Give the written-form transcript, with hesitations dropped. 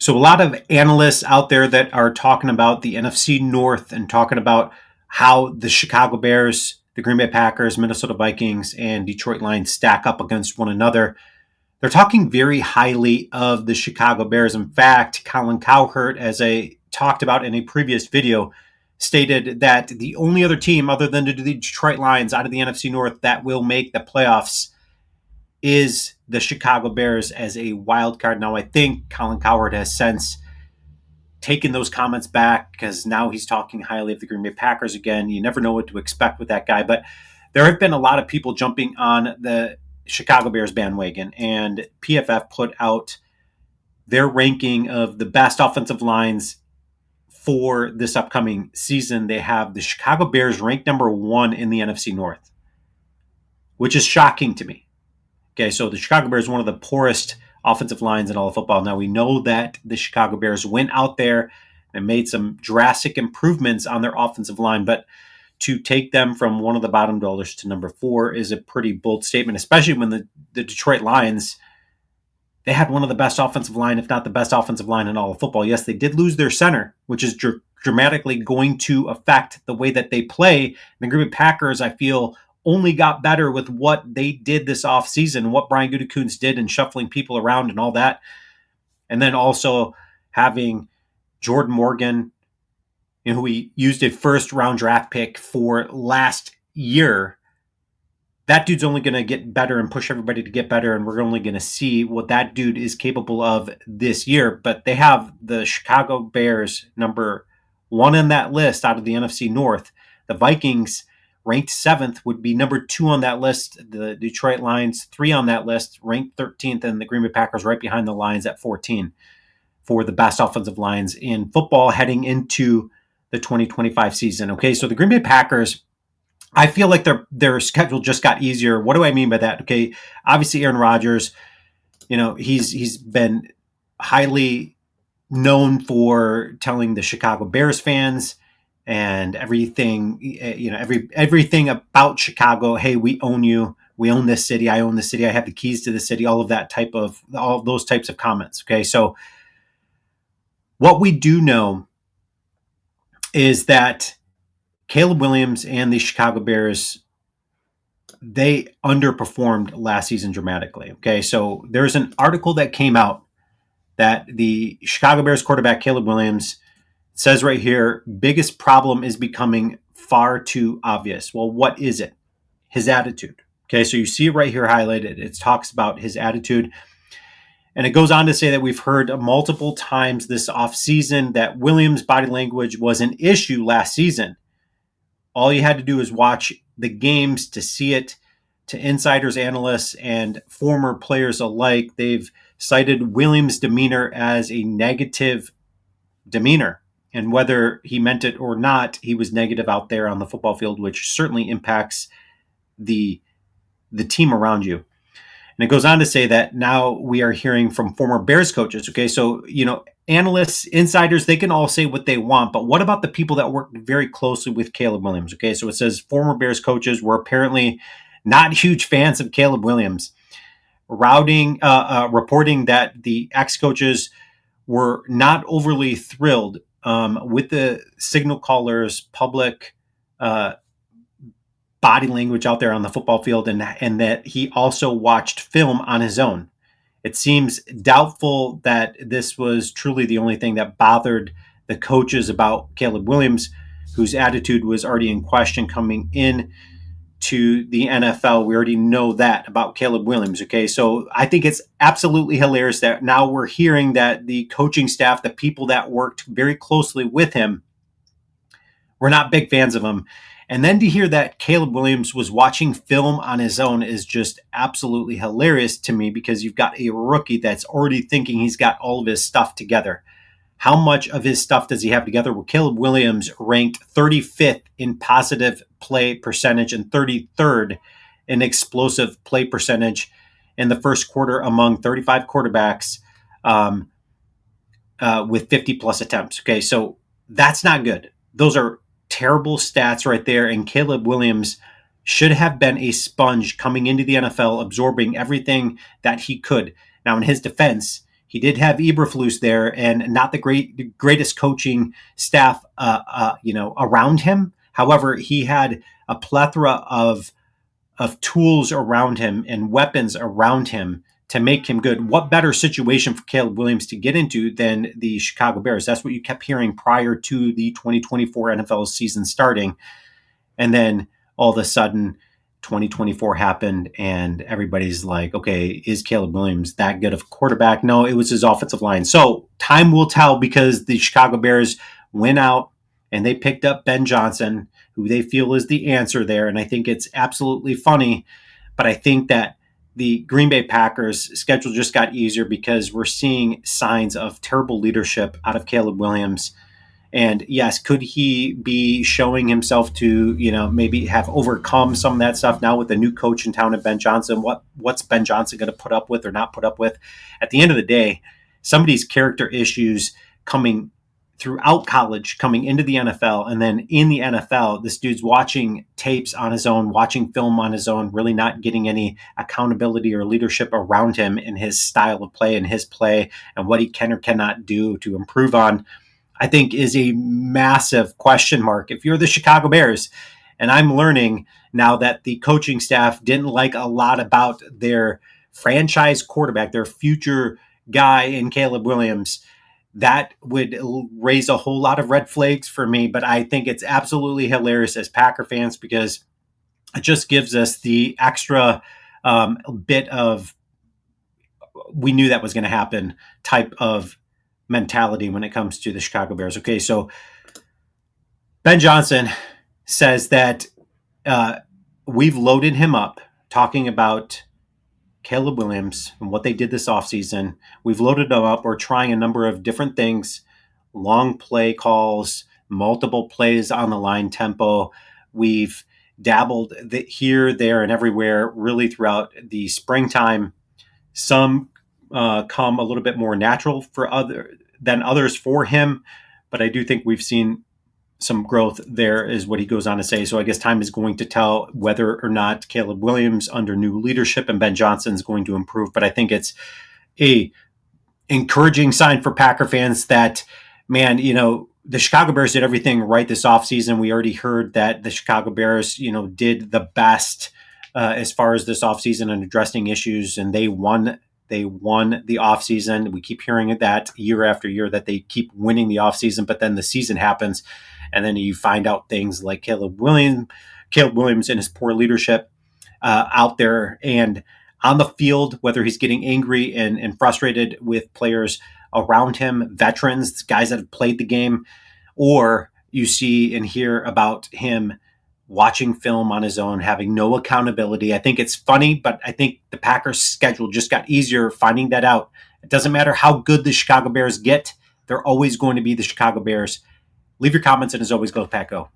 So a lot of analysts out there that are talking about the NFC North and talking about how the Chicago Bears, the Green Bay Packers, Minnesota Vikings, and Detroit Lions stack up against one another. They're talking very highly of the Chicago Bears. In fact, Colin Cowherd, as I talked about in a previous video, stated that the only other team other than the Detroit Lions out of the NFC North that will make the playoffs is the Chicago Bears as a wild card. Now, I think Colin Cowherd has since taken those comments back because now he's talking highly of the Green Bay Packers again. You never know what to expect with that guy. But there have been a lot of people jumping on the Chicago Bears bandwagon, and PFF put out their ranking of the best offensive lines for this upcoming season. They have the Chicago Bears ranked number 1 in the NFC North, which is shocking to me. Okay, so the Chicago Bears are one of the poorest offensive lines in all of football. Now, we know that the Chicago Bears went out there and made some drastic improvements on their offensive line, but to take them from one of the bottom dwellers to number 4 is a pretty bold statement, especially when the Detroit Lions, they had one of the best offensive line, if not the best offensive line in all of football. Yes, they did lose their center, which is dramatically going to affect the way that they play. And the Green Bay Packers, I feel, only got better with what they did this offseason, what Brian Gutekunst did in shuffling people around and all that. And then also having Jordan Morgan, who he used a first-round draft pick for last year. That dude's only going to get better and push everybody to get better, and we're only going to see what that dude is capable of this year. But they have the Chicago Bears number 1 in that list out of the NFC North. The Vikings, ranked 7th, would be number 2 on that list. The Detroit Lions, 3 on that list, ranked 13th, and the Green Bay Packers right behind the Lions at 14 for the best offensive lines in football heading into the 2025 season. Okay, so the Green Bay Packers, I feel like their schedule just got easier. What do I mean by that? Okay, obviously Aaron Rodgers, he's been highly known for telling the Chicago Bears fans and everything, everything about Chicago. Hey, we own you. We own this city. I own the city. I have the keys to the city. All those types of comments. Okay, so what we do know is that Caleb Williams and the Chicago Bears, they underperformed last season dramatically. Okay, so there's an article that came out that the Chicago Bears quarterback Caleb Williams says right here, biggest problem is becoming far too obvious. Well, what is it? His attitude. Okay, so you see it right here highlighted. It talks about his attitude. And it goes on to say that we've heard multiple times this offseason that Williams' body language was an issue last season. All you had to do is watch the games to see it. To insiders, analysts, and former players alike, they've cited Williams' demeanor as a negative demeanor. And whether he meant it or not, he was negative out there on the football field, which certainly impacts the team around you. And it goes on to say that now we are hearing from former Bears coaches. Okay, so, analysts, insiders, they can all say what they want, but what about the people that work very closely with Caleb Williams? Okay, so it says former Bears coaches were apparently not huge fans of Caleb Williams, reporting that the ex-coaches were not overly thrilled with the signal caller's public body language out there on the football field, and that he also watched film on his own. It seems doubtful that this was truly the only thing that bothered the coaches about Caleb Williams, whose attitude was already in question coming in to the NFL. We already know that about Caleb Williams. Okay, so I think it's absolutely hilarious that now we're hearing that the coaching staff, the people that worked very closely with him, were not big fans of him. And then to hear that Caleb Williams was watching film on his own is just absolutely hilarious to me, because you've got a rookie that's already thinking he's got all of his stuff together. How much of his stuff does he have together? Well, Caleb Williams ranked 35th in positive play percentage and 33rd in explosive play percentage in the first quarter among 35 quarterbacks with 50-plus attempts. Okay, so that's not good. Those are terrible stats right there, and Caleb Williams should have been a sponge coming into the NFL, absorbing everything that he could. Now, in his defense, He did have Eberflus there, and not the greatest coaching staff, around him. However, he had a plethora of tools around him and weapons around him to make him good. What better situation for Caleb Williams to get into than the Chicago Bears? That's what you kept hearing prior to the 2024 NFL season starting. And then all of a sudden, 2024 happened, and everybody's like, okay, is Caleb Williams that good of a quarterback? No, it was his offensive line. So time will tell, because the Chicago Bears went out and they picked up Ben Johnson, who they feel is the answer there. And I think it's absolutely funny, but I think that the Green Bay Packers schedule just got easier because we're seeing signs of terrible leadership out of Caleb Williams. And yes, could he be showing himself to, maybe have overcome some of that stuff now with the new coach in town at Ben Johnson? What's Ben Johnson going to put up with or not put up with? At the end of the day, some of these character issues coming throughout college, coming into the NFL, and then in the NFL, this dude's watching tapes on his own, watching film on his own, really not getting any accountability or leadership around him in his style of play and his play and what he can or cannot do to improve on, I think is a massive question mark. If you're the Chicago Bears, and I'm learning now that the coaching staff didn't like a lot about their franchise quarterback, their future guy in Caleb Williams, that would raise a whole lot of red flags for me. But I think it's absolutely hilarious as Packer fans, because it just gives us the extra bit of, we knew that was going to happen type of mentality when it comes to the Chicago Bears. Okay, so Ben Johnson says that we've loaded him up talking about Caleb Williams and what they did this offseason. We've loaded them up. We're trying a number of different things, long play calls, multiple plays on the line tempo. We've dabbled here, there, and everywhere really throughout the springtime. Some come a little bit more natural than others for him, but I do think we've seen some growth there, is what he goes on to say. So I guess time is going to tell whether or not Caleb Williams under new leadership and Ben Johnson is going to improve. But I think it's a encouraging sign for Packer fans that, man, the Chicago Bears did everything right this offseason. We already heard that the Chicago Bears, did the best as far as this offseason and addressing issues, and they won the offseason. We keep hearing that year after year, that they keep winning the offseason, but then the season happens, and then you find out things like Caleb Williams and his poor leadership out there and on the field, whether he's getting angry and frustrated with players around him, veterans, guys that have played the game, or you see and hear about him watching film on his own, having no accountability. I think it's funny, but I think the Packers' schedule just got easier finding that out. It doesn't matter how good the Chicago Bears get. They're always going to be the Chicago Bears. Leave your comments, and as always, go Pack Go.